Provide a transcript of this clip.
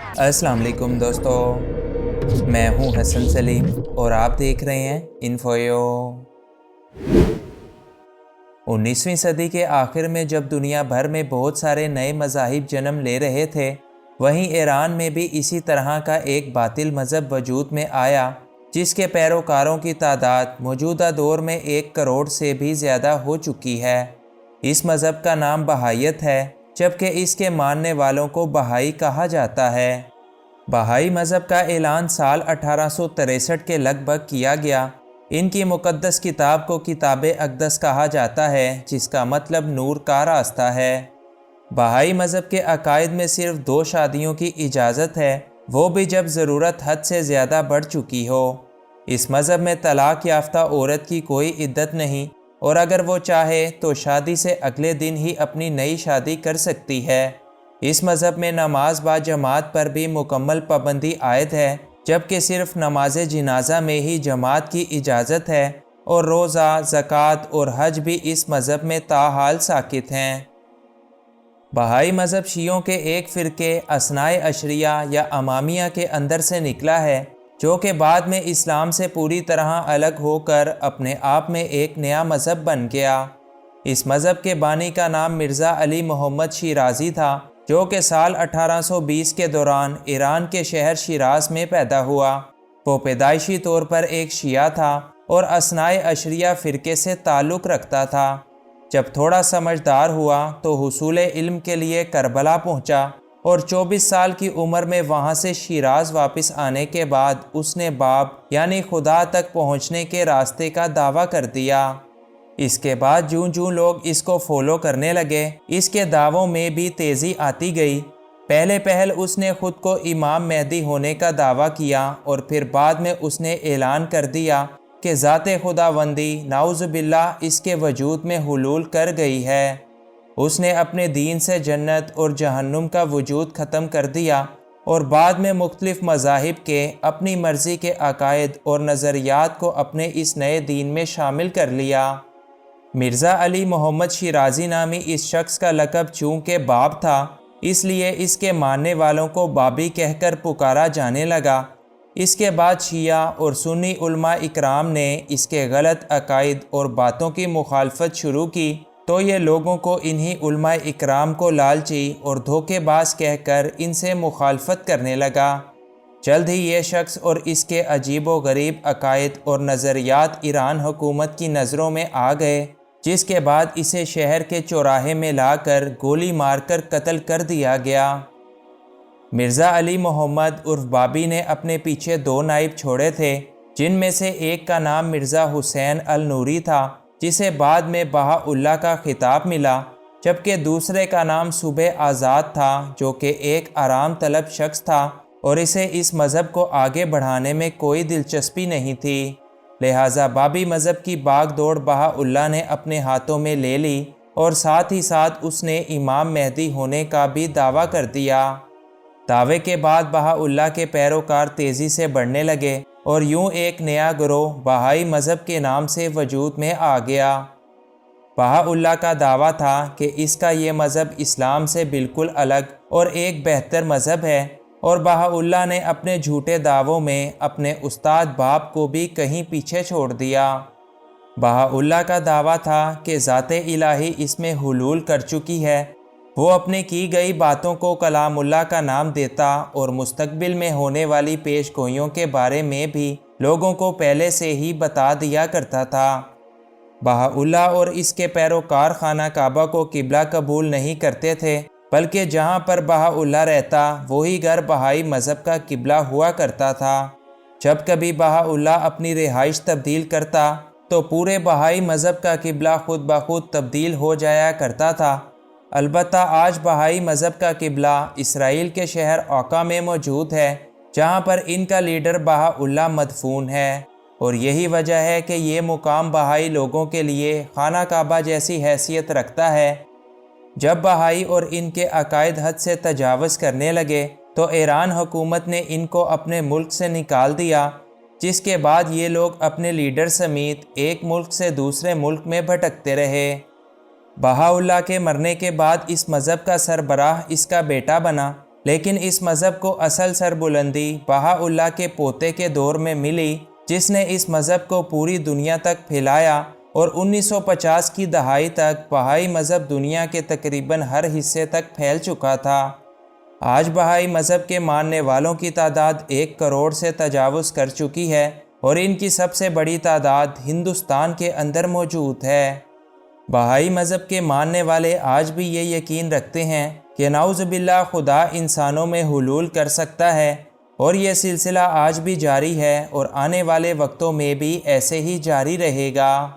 अस्सलाम वालेकुम दोस्तों, मैं हूं हसन सलीम और आप देख रहे हैं इन्फोयो। 19वीं सदी के आखिर में जब दुनिया भर में बहुत सारे नए मज़ाहिब जन्म ले रहे थे, वहीं ईरान में भी इसी तरह का एक बातिल मज़हब वजूद में आया जिसके पैरोकारों की तादाद मौजूदा दौर में 1 करोड़ से भी ज़्यादा हो चुकी है। इस मज़हब का नाम बहाइयत है, जबकि इसके मानने वालों को बहाई कहा जाता है। बहाई मज़हब का ऐलान साल 1863 के लगभग किया गया। इनकी मुक़द्दस किताब को किताब अक़दस कहा जाता है, जिसका मतलब नूर का रास्ता है। बहाई मज़हब के अकायद में सिर्फ 2 शादियों की इजाज़त है, वो भी जब ज़रूरत हद से ज़्यादा बढ़ चुकी हो। इस मज़हब में तलाक़ याफ्ता औरत की कोई इद्दत नहीं, और अगर वो चाहे तो शादी से अगले दिन ही अपनी नई शादी कर सकती है। इस मज़हब में नमाज बा जमात पर भी मुकम्मल पाबंदी आयद है, जबकि सिर्फ नमाज जनाजा में ही जमात की इजाज़त है, और रोज़ा, ज़कात और हज भी इस मज़हब में ताहाल साकित हैं। बहाई मज़हब शियों के एक फ़िरके असनाए अशरिया या अमामिया के अंदर से निकला है, जो कि बाद में इस्लाम से पूरी तरह अलग होकर अपने आप में एक नया मज़हब बन गया। इस मज़हब के बानी का नाम मिर्ज़ा अली मोहम्मद शिराज़ी था, जो कि साल 1820 के दौरान ईरान के शहर शिराज में पैदा हुआ। वो पैदाइशी तौर पर एक शिया था और असनाए अशरिया फ़िरके से ताल्लुक़ रखता था। जब थोड़ा समझदार हुआ तो हुसूल इल्म के लिए करबला पहुंचा, और 24 साल की उम्र में वहां से शिराज वापस आने के बाद उसने बाब यानी खुदा तक पहुंचने के रास्ते का दावा कर दिया। इसके बाद जूं जूं लोग इसको फॉलो करने लगे, इसके दावों में भी तेज़ी आती गई। पहल उसने ख़ुद को इमाम मेहदी होने का दावा किया, और फिर बाद में उसने ऐलान कर दिया कि ज़ाते खुदावंदी नाउज़ुबिल्लाह इसके वजूद में हुलूल कर गई है। उसने अपने दीन से जन्नत और जहन्नुम का वजूद ख़त्म कर दिया, और बाद में मुख्तलिफ़ मज़ाहिब के अपनी मर्ज़ी के अकायद और नज़रियात को अपने इस नए दीन में शामिल कर लिया। मिर्ज़ा अली मोहम्मद शिराज़ी नामी इस शख्स का लक़ब चूँकि बाब था, इसलिए इसके मानने वालों को बाबी कहकर पुकारा जाने लगा। इसके बाद शिया और सुन्नी उलमा इकराम ने इसके गलत अकायद और बातों की मुखालफत शुरू की, तो ये लोगों को इन्हीं उलमा इकराम को लालची और धोखेबाज कहकर इनसे मुखालफत करने लगा। जल्द ही ये शख्स और इसके अजीब व गरीब अकायद और नज़रियात ईरान हुकूमत की नज़रों में आ गए, जिसके बाद इसे शहर के चौराहे में लाकर गोली मारकर कत्ल कर दिया गया। मिर्ज़ा अली मोहम्मद उर्फ बाबी ने अपने पीछे 2 नाइब छोड़े थे, जिनमें से एक का नाम मिर्ज़ा हुसैन अल नूरी था, जिसे बाद में बहाउल्लाह का खिताब मिला, जबकि दूसरे का नाम सुबह आज़ाद था, जो कि एक आराम तलब शख्स था और इसे इस मज़हब को आगे बढ़ाने में कोई दिलचस्पी नहीं थी। लिहाजा बाबी मज़हब की बाग दौड़ बहाउल्लाह ने अपने हाथों में ले ली, और साथ ही साथ उसने इमाम मेहदी होने का भी दावा कर दिया। दावे के बाद बहाउल्लाह के पैरोकार तेज़ी से बढ़ने लगे, और यूं एक नया गिरोह बहाई मज़हब के नाम से वजूद में आ गया। बहाउल्लाह का दावा था कि इसका ये मज़हब इस्लाम से बिल्कुल अलग और एक बेहतर मज़हब है, और बहाउल्लाह ने अपने झूठे दावों में अपने उस्ताद बाब को भी कहीं पीछे छोड़ दिया। बहाउल्लाह का दावा था कि ज़ाते इलाही इसमें हुलूल कर चुकी है। वो अपनी की गई बातों को कलामुल्लाह का नाम देता, और मुस्तकबिल में होने वाली पेशगोइयों के बारे में भी लोगों को पहले से ही बता दिया करता था। बहाउल्लाह और इसके पैरोकार खाना काबा को किबला कबूल नहीं करते थे, बल्कि जहाँ पर बहाउल्लाह रहता वही घर बहाई मज़हब का किबला हुआ करता था। जब कभी बहाउल्लाह अपनी रिहाइश तब्दील करता तो पूरे बहाई मज़हब का किबला खुद ब खुद तब्दील हो जाया करता था। अलबत्ता आज बहाई मज़हब का किबला इसराइल के शहर औका में मौजूद है, जहाँ पर इनका लीडर बहाउल्लाह मदफून है, और यही वजह है कि ये मुकाम बहाई लोगों के लिए खाना काबा जैसी हैसियत रखता है। जब बहाई और इनके अकायद हद से तजावज़ करने लगे तो ईरान हुकूमत ने इनको अपने मुल्क से निकाल दिया, जिसके बाद ये लोग अपने लीडर समेत एक मुल्क से दूसरे मुल्क में भटकते रहे। बहाउल्लाह के मरने के बाद इस मज़हब का सरबराह इसका बेटा बना, لیکن اس مذہب کو اصل سربلندی بہاءاللہ کے پوتے کے دور میں ملی، جس نے اس مذہب کو پوری دنیا تک پھیلایا، اور 1950 کی دہائی تک بہائی مذہب دنیا کے تقریباً ہر حصے تک پھیل چکا تھا۔ آج بہائی مذہب کے ماننے والوں کی تعداد 1 کروڑ سے تجاوز کر چکی ہے، اور ان کی سب سے بڑی تعداد ہندوستان کے اندر موجود ہے۔ بہائی مذہب کے ماننے والے آج بھی یہ یقین رکھتے ہیں کہ نعوذ باللہ خدا انسانوں میں حلول کر سکتا ہے، اور یہ سلسلہ آج بھی جاری ہے اور آنے والے وقتوں میں بھی ایسے ہی جاری رہے گا۔